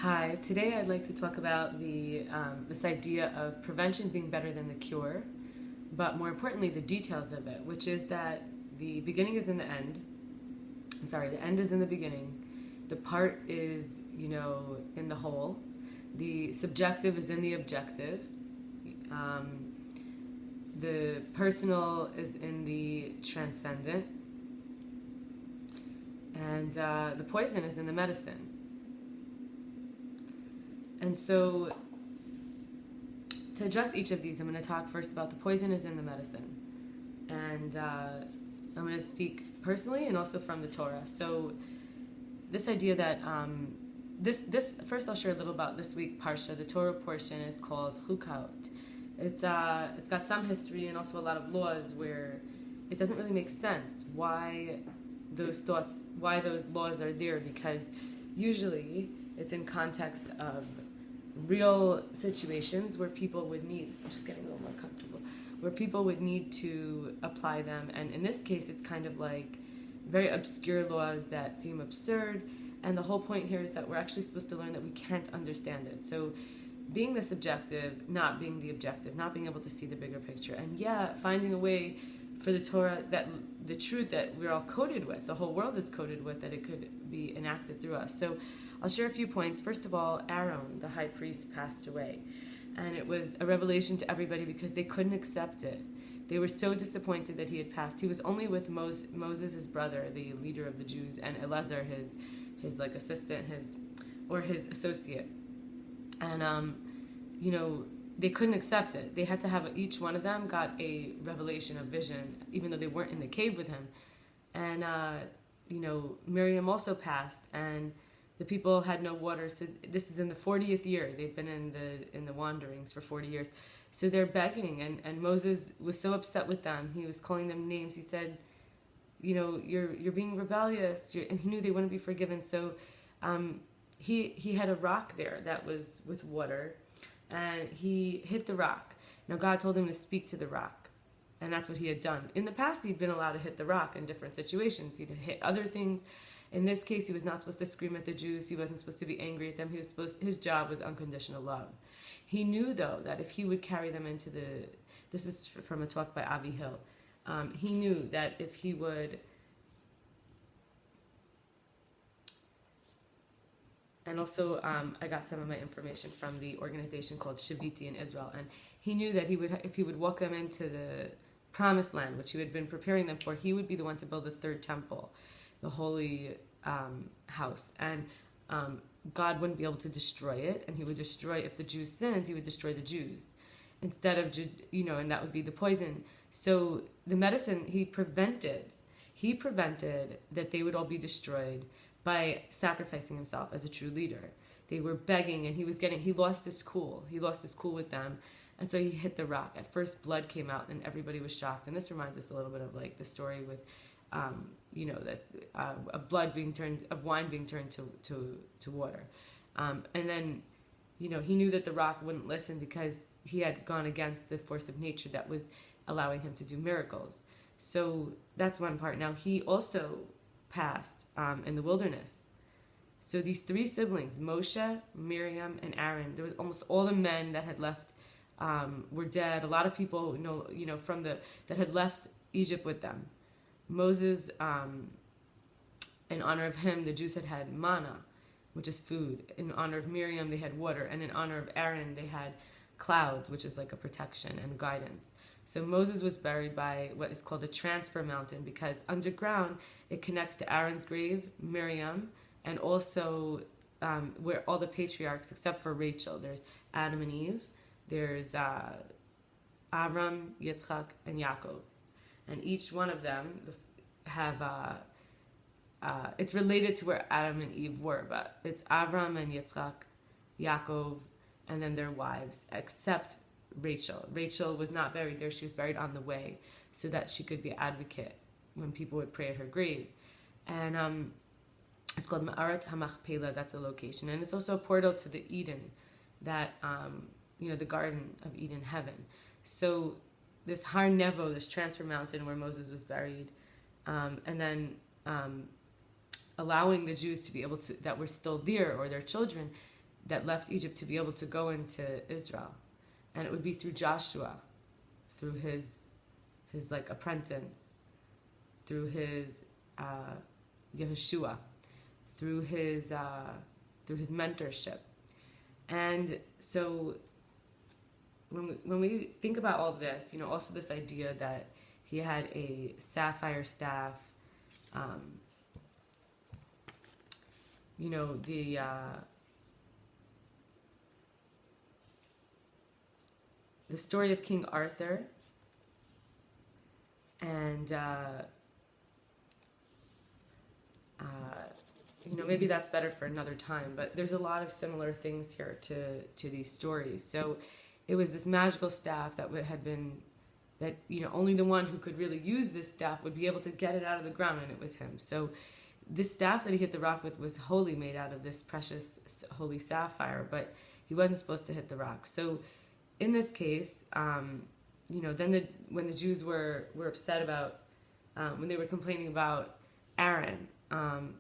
Hi, today I'd like to talk about this idea of prevention being better than the cure, but more importantly, the details of it, which is that the beginning is in the end. I'm sorry, the end is in the beginning. The part is, in the whole. The subjective is in the objective. Um, the personal is in the transcendent. And the poison is in the medicine. And so, to address each of these, I'm going to talk first about the poison is in the medicine. And I'm going to speak personally and also from the Torah. So, this idea that, this first I'll share a little about this week Parsha. The Torah portion is called Chukot. It's got some history and also a lot of laws where it doesn't really make sense why those laws are there, because usually it's in context of real situations where people would need, just getting a little more comfortable, where people would need to apply them. And in this case, it's kind of like very obscure laws that seem absurd. And the whole point here is that we're actually supposed to learn that we can't understand it. So being the subjective, not being the objective, not being able to see the bigger picture. And finding a way for the Torah, that the truth that we're all coded with, the whole world is coded with, that it could be enacted through us. So I'll share a few points. First of all, Aaron, the high priest, passed away. And it was a revelation to everybody because they couldn't accept it. They were so disappointed that he had passed. He was only with Moses, his brother, the leader of the Jews, and Eleazar, his like assistant, his associate. And they couldn't accept it. They had to have, each one of them got a revelation, a vision, even though they weren't in the cave with him. And Miriam also passed, and the people had no water. So this is in the 40th year. They've been in the wanderings for 40 years. So they're begging, and Moses was so upset with them. He was calling them names. He said, you're being rebellious, and he knew they wouldn't be forgiven. So he had a rock there that was with water, and he hit the rock. Now God told him to speak to the rock, and that's what he had done. In the past, he'd been allowed to hit the rock in different situations. He'd hit other things. In this case, he was not supposed to scream at the Jews. He wasn't supposed to be angry at them. His job was unconditional love. He knew, though, that if he would carry them into this is from a talk by Avi Hill. He knew that if he would, and also I got some of my information from the organization called Shaviti in Israel, and he knew that if he would walk them into the promised land, which he had been preparing them for, he would be the one to build the third temple, the holy house, and God wouldn't be able to destroy it, and he would destroy, if the Jews sinned, he would destroy the Jews instead of, and that would be the poison. So the medicine, he prevented that they would all be destroyed by sacrificing himself as a true leader. They were begging, and he lost his cool with them, and so he hit the rock. At first blood came out, and everybody was shocked, and this reminds us a little bit of like the story with of wine being turned to water. And then, he knew that the rock wouldn't listen because he had gone against the force of nature that was allowing him to do miracles. So that's one part. Now, he also passed in the wilderness. So these three siblings, Moshe, Miriam, and Aaron, there was almost all the men that had left were dead. A lot of people, that had left Egypt with them. Moses, in honor of him, the Jews had manna, which is food. In honor of Miriam, they had water. And in honor of Aaron, they had clouds, which is like a protection and guidance. So Moses was buried by what is called the transfer mountain, because underground it connects to Aaron's grave, Miriam, and also where all the patriarchs, except for Rachel, there's Adam and Eve, there's Avram, Yitzchak, and Yaakov. And each one of them have, it's related to where Adam and Eve were, but it's Avram and Yitzchak, Yaakov, and then their wives, except Rachel. Rachel was not buried there. She was buried on the way so that she could be an advocate when people would pray at her grave. And it's called Ma'arat HaMachpelah. That's a location. And it's also a portal to the Eden, that, the Garden of Eden, heaven. So this Har Nevo, this transfer mountain where Moses was buried, and then allowing the Jews to be able to, that were still there, or their children, that left Egypt to be able to go into Israel. And it would be through Joshua, through his like apprentice, through his Yehoshua, through his mentorship. And so when we think about all this, also this idea that he had a sapphire staff, the story of King Arthur, and maybe that's better for another time, but there's a lot of similar things here to these stories. So it was this magical staff that only the one who could really use this staff would be able to get it out of the ground, and it was him. So this staff that he hit the rock with was wholly made out of this precious holy sapphire, but he wasn't supposed to hit the rock. So in this case, then when the Jews were upset about, when they were complaining about Aaron,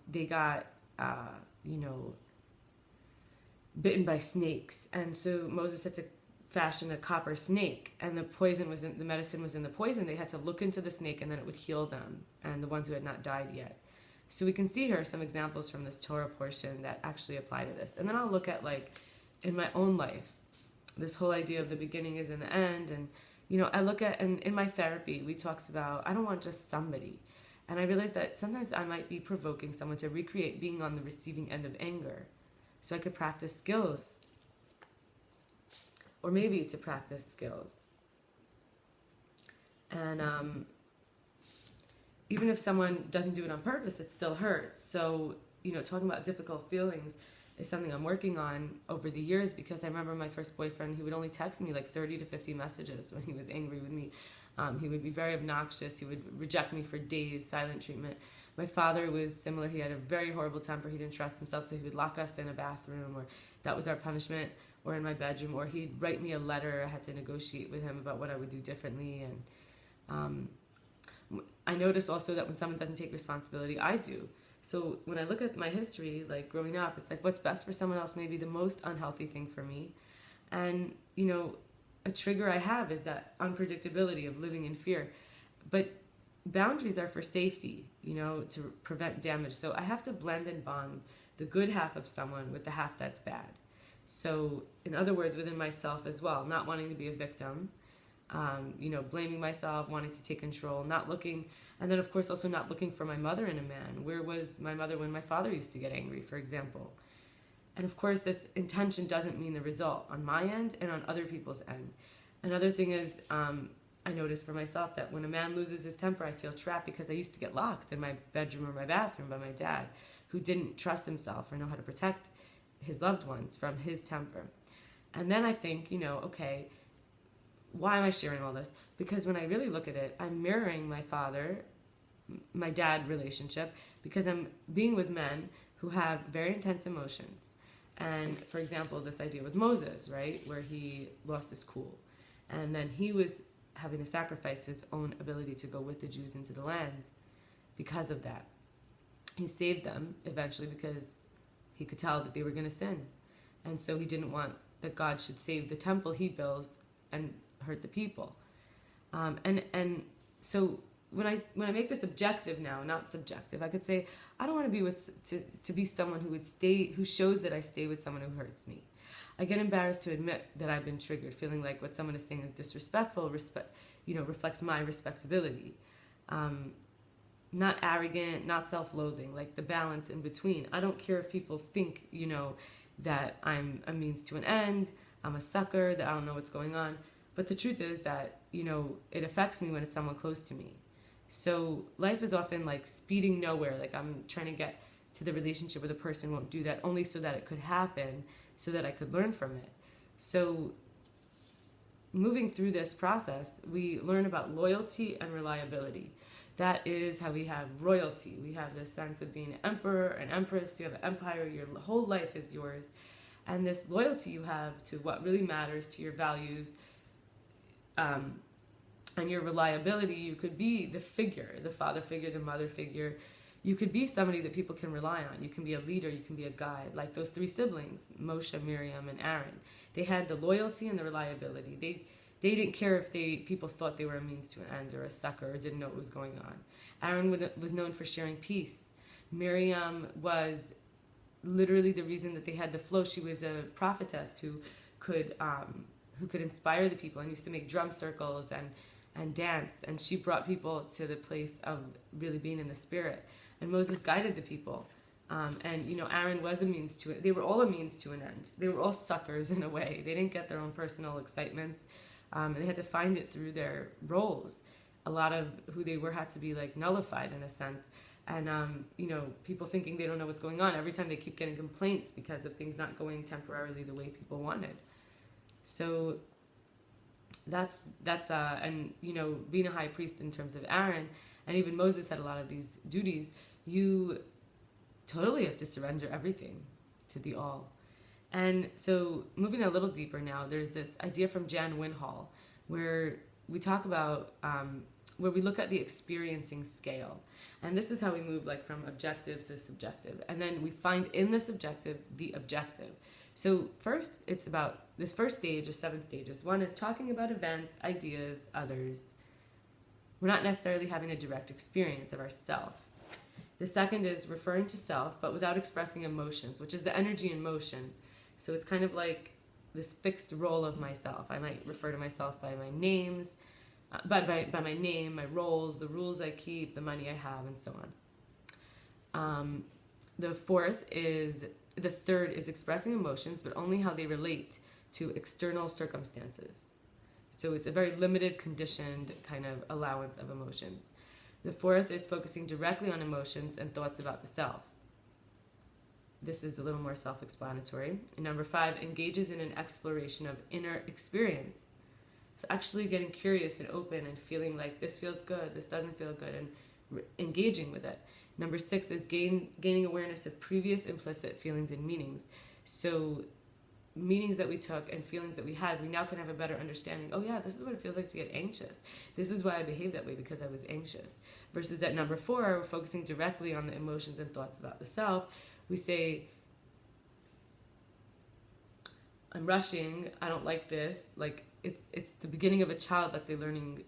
they got, bitten by snakes. And so Moses had to fashion a copper snake, and the medicine was in the poison. They had to look into the snake, and then it would heal them, and the ones who had not died yet. So we can see here some examples from this Torah portion that actually apply to this. And then I'll look at, in my own life, this whole idea of the beginning is in the end. And, I look at, and in my therapy, we talks about, I don't want just somebody. And I realized that sometimes I might be provoking someone to recreate being on the receiving end of anger, so I could practice skills. Or maybe to practice skills. And even if someone doesn't do it on purpose, it still hurts. So, talking about difficult feelings is something I'm working on over the years, because I remember my first boyfriend, he would only text me 30 to 50 messages when he was angry with me. He would be very obnoxious. He would reject me for days, silent treatment. My father was similar. He had a very horrible temper. He didn't trust himself, so he would lock us in a bathroom, or that was our punishment, or in my bedroom, or he'd write me a letter. I had to negotiate with him about what I would do differently. And I noticed also that when someone doesn't take responsibility, I do. So when I look at my history, growing up, it's what's best for someone else may be the most unhealthy thing for me. And, a trigger I have is that unpredictability of living in fear. But boundaries are for safety, to prevent damage. So I have to blend and bond the good half of someone with the half that's bad. So, in other words, within myself as well, not wanting to be a victim, blaming myself, wanting to take control, not looking, and then of course also not looking for my mother in a man. Where was my mother when my father used to get angry, for example? And of course, this intention doesn't mean the result on my end and on other people's end. Another thing is, I noticed for myself that when a man loses his temper, I feel trapped, because I used to get locked in my bedroom or my bathroom by my dad, who didn't trust himself or know how to protect his loved ones from his temper. And then I think, okay, why am I sharing all this? Because when I really look at it, I'm mirroring my dad relationship, because I'm being with men who have very intense emotions. And for example, this idea with Moses, right, where he lost his cool, and then he was having to sacrifice his own ability to go with the Jews into the land because of that. He saved them eventually because he could tell that they were going to sin. And so he didn't want that God should save the temple he builds and hurt the people. And so when I make this objective now, not subjective, I could say, I don't want to be to be someone who shows that I stay with someone who hurts me. I get embarrassed to admit that I've been triggered, feeling like what someone is saying is disrespectful, reflects my respectability. Not arrogant, not self-loathing, the balance in between. I don't care if people think, that I'm a means to an end, I'm a sucker, that I don't know what's going on. But the truth is that, it affects me when it's someone close to me. So life is often speeding nowhere. I'm trying to get to the relationship where the person won't do that, only so that it could happen, so that I could learn from it. So moving through this process, we learn about loyalty and reliability. That is how we have royalty. We have this sense of being an emperor, an empress. You have an empire. Your whole life is yours. And this loyalty you have to what really matters, to your values, and your reliability. You could be the figure, the father figure, the mother figure. you could be somebody that people can rely on. You can be a leader, you can be a guide. Like those three siblings, Moshe, Miriam, and Aaron. They had the loyalty and the reliability. They didn't care if people thought they were a means to an end or a sucker or didn't know what was going on. Aaron was known for sharing peace. Miriam was literally the reason that they had the flow. She was a prophetess who could inspire the people and used to make drum circles and dance. And she brought people to the place of really being in the spirit. And Moses guided the people. And Aaron was a means to it. They were all a means to an end. They were all suckers in a way. They didn't get their own personal excitements. And they had to find it through their roles. A lot of who they were had to be like nullified in a sense. And, people thinking they don't know what's going on. Every time they keep getting complaints because of things not going temporarily the way people wanted. So that's being a high priest in terms of Aaron, and even Moses had a lot of these duties. You totally have to surrender everything to the all. And so moving a little deeper now, there's this idea from Jan Winhall where we talk about, where we look at the experiencing scale. And this is how we move like from objective to subjective. And then we find in the subjective, the objective. So first, it's about this first stage of 7 stages. One is talking about events, ideas, others. We're not necessarily having a direct experience of ourself. The second is referring to self, but without expressing emotions, which is the energy in motion. So it's kind of like this fixed role of myself. I might refer to myself by my names, by my name, my roles, the rules I keep, the money I have, and so on. The third is expressing emotions, but only how they relate to external circumstances. So it's a very limited, conditioned kind of allowance of emotions. The fourth is focusing directly on emotions and thoughts about the self. This is a little more self-explanatory. And number 5, engages in an exploration of inner experience. So actually getting curious and open and feeling like this feels good, this doesn't feel good, and engaging with it. Number 6 is gaining awareness of previous implicit feelings and meanings. So meanings that we took and feelings that we had, we now can have a better understanding. Oh yeah, this is what it feels like to get anxious. This is why I behaved that way, because I was anxious. Versus at number 4, we're focusing directly on the emotions and thoughts about the self. We say, I'm rushing, I don't like this. Like it's the beginning of a child, let's say, learning,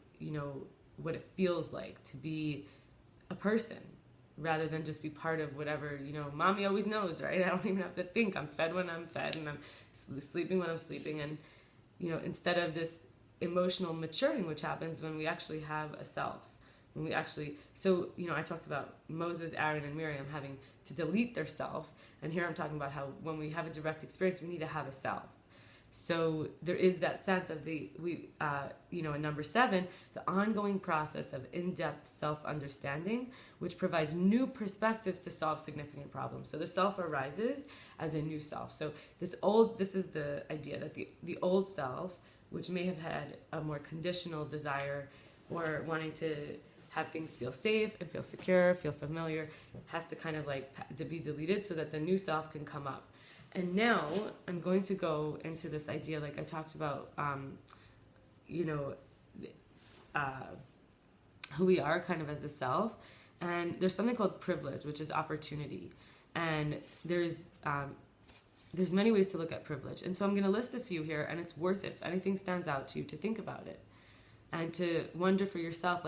what it feels like to be a person, rather than just be part of whatever, mommy always knows, right? I don't even have to think. I'm fed when I'm fed, and I'm sleeping when I'm sleeping. And, instead of this emotional maturing, which happens when we actually have a self. When we actually, I talked about Moses, Aaron, and Miriam having to delete their self. And here I'm talking about how when we have a direct experience, we need to have a self. So there is that sense of in number 7, the ongoing process of in-depth self-understanding, which provides new perspectives to solve significant problems. So the self arises as a new self. So this is the idea that the old self, which may have had a more conditional desire or wanting to have things feel safe and feel secure, feel familiar, has to kind of to be deleted so that the new self can come up. And now I'm going to go into this idea, like I talked about, who we are kind of as the self. And there's something called privilege, which is opportunity. And there's many ways to look at privilege. And so I'm going to list a few here, and it's worth it, if anything stands out to you, to think about it. And to wonder for yourself,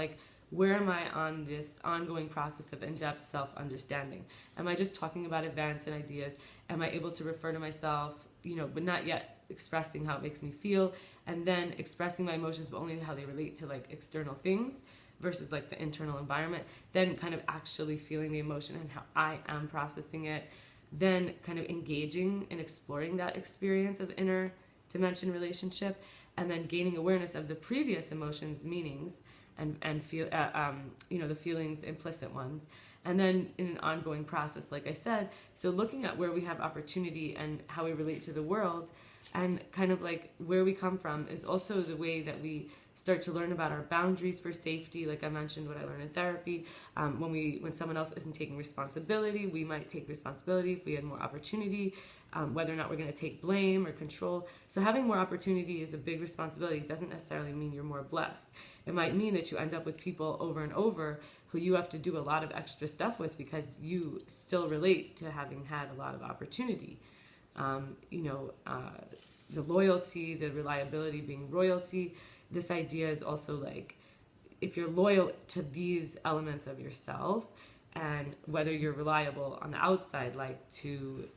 where am I on this ongoing process of in-depth self-understanding? Am I just talking about events and ideas? Am I able to refer to myself, but not yet expressing how it makes me feel, and then expressing my emotions, but only how they relate to external things versus the internal environment, then kind of actually feeling the emotion and how I am processing it, then kind of engaging and exploring that experience of inner dimension relationship, and then gaining awareness of the previous emotions, meanings, and feel the feelings, the implicit ones, and then in an ongoing process, like I said. So looking at where we have opportunity and how we relate to the world, and kind of where we come from, is also the way that we start to learn about our boundaries for safety. Like I mentioned, what I learned in therapy, when someone else isn't taking responsibility, we might take responsibility if we had more opportunity. Whether or not we're going to take blame or control. So having more opportunity is a big responsibility. It doesn't necessarily mean you're more blessed. It might mean that you end up with people over and over who you have to do a lot of extra stuff with because you still relate to having had a lot of opportunity. The loyalty, the reliability being royalty. This idea is also like, if you're loyal to these elements of yourself, and whether you're reliable on the outside, like to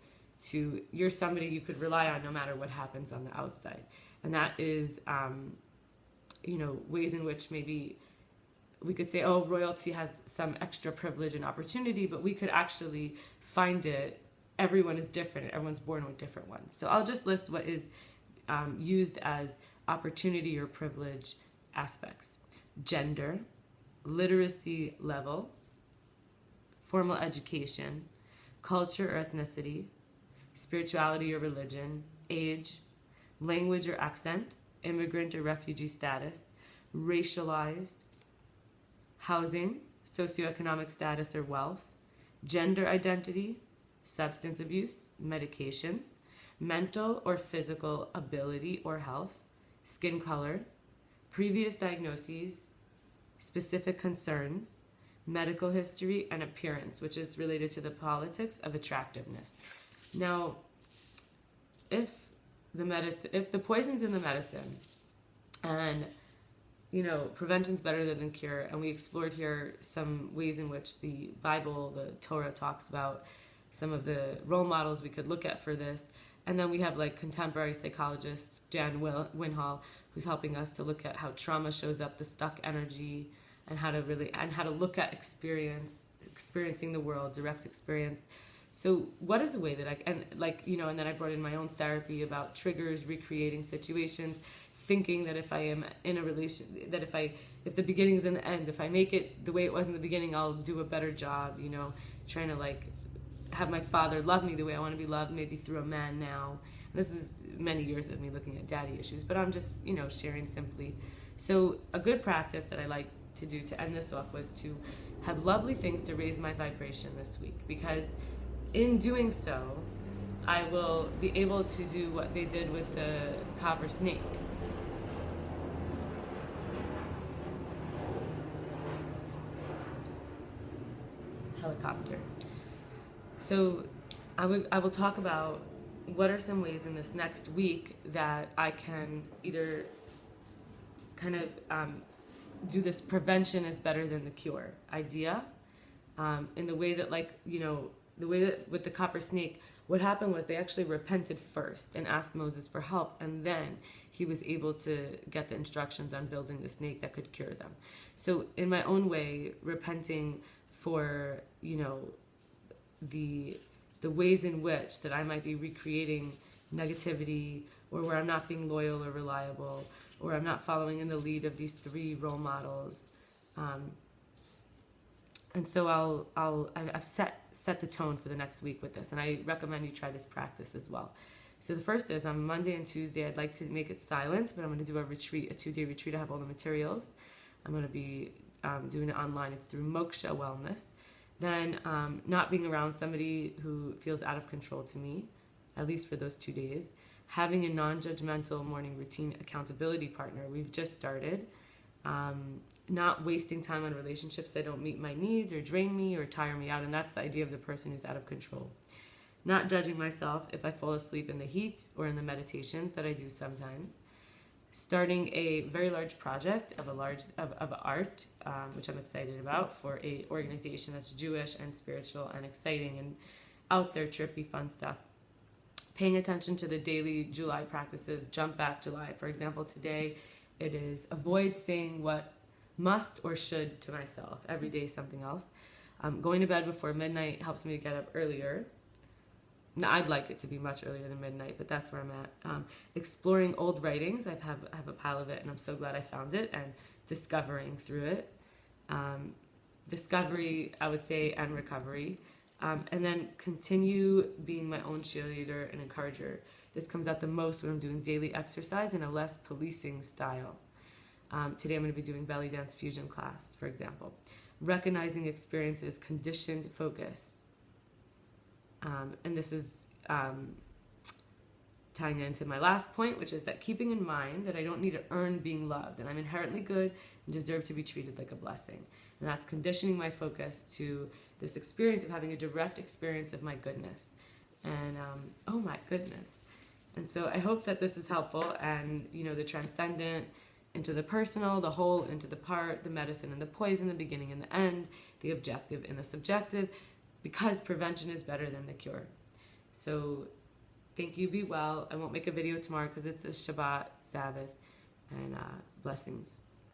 you're somebody you could rely on no matter what happens on the outside. And that is, ways in which maybe we could say, oh, royalty has some extra privilege and opportunity, but we could actually find it. Everyone is different. Everyone's born with different ones. So I'll just list what is used as opportunity or privilege aspects: gender, literacy level, formal education, culture or ethnicity, spirituality or religion, age, language or accent, immigrant or refugee status, racialized, housing, socioeconomic status or wealth, gender identity, substance abuse, medications, mental or physical ability or health, skin color, previous diagnoses, specific concerns, medical history, and appearance, which is related to the politics of attractiveness. Now, if the poison's in the medicine, and prevention's better than cure, and we explored here some ways in which the Bible, the Torah, talks about some of the role models we could look at for this. And then we have like contemporary psychologists, Jan Winhall, who's helping us to look at how trauma shows up, the stuck energy, and how to look at experiencing the world, direct experience. So what is a way that and then I brought in my own therapy about triggers, recreating situations, thinking that if I am in a relation, that if the beginning's in the end, if I make it the way it was in the beginning, I'll do a better job, trying to have my father love me the way I want to be loved, maybe through a man now. And this is many years of me looking at daddy issues, but I'm just, sharing simply. So a good practice that I like to do to end this off was to have lovely things to raise my vibration this week, because in doing so, I will be able to do what they did with the copper snake. Helicopter. So I will talk about what are some ways in this next week that I can either kind of do this prevention is better than the cure idea, in the way that the way that with the copper snake, what happened was they actually repented first and asked Moses for help, and then he was able to get the instructions on building the snake that could cure them. So in my own way, repenting for, the ways in which that I might be recreating negativity, or where I'm not being loyal or reliable, or I'm not following in the lead of these three role models. And so I've set the tone for the next week with this, and I recommend you try this practice as well. So the first is on Monday and Tuesday, I'd like to make it silent, but I'm going to do a 2-day retreat. I have all the materials. I'm going to be doing it online. It's through Moksha Wellness. Then not being around somebody who feels out of control to me, at least for those 2 days. Having a non-judgmental morning routine accountability partner. We've just started. Not wasting time on relationships that don't meet my needs or drain me or tire me out. And that's the idea of the person who's out of control. Not judging myself if I fall asleep in the heat or in the meditations that I do sometimes. Starting a very large project of art, which I'm excited about, for a organization that's Jewish and spiritual and exciting and out there, trippy, fun stuff. Paying attention to the daily July practices, jump back July. For example, today it is avoid saying what must or should to myself. Every day something else. Going to bed before midnight helps me to get up earlier. Now, I'd like it to be much earlier than midnight, but that's where I'm at. Exploring old writings. I have a pile of it, and I'm so glad I found it, and discovering through it. Discovery, I would say, and recovery. And then continue being my own cheerleader and encourager. This comes out the most when I'm doing daily exercise in a less policing style. Today I'm going to be doing belly dance fusion class, for example. Recognizing experiences, conditioned focus. And this is tying into my last point, which is that keeping in mind that I don't need to earn being loved, and I'm inherently good and deserve to be treated like a blessing. And that's conditioning my focus to this experience of having a direct experience of my goodness. And oh my goodness. And so I hope that this is helpful, and the transcendent into the personal, the whole into the part, the medicine and the poison, the beginning and the end, the objective and the subjective, because prevention is better than the cure. So thank you, be well. I won't make a video tomorrow because it's a Shabbat, Sabbath, and blessings.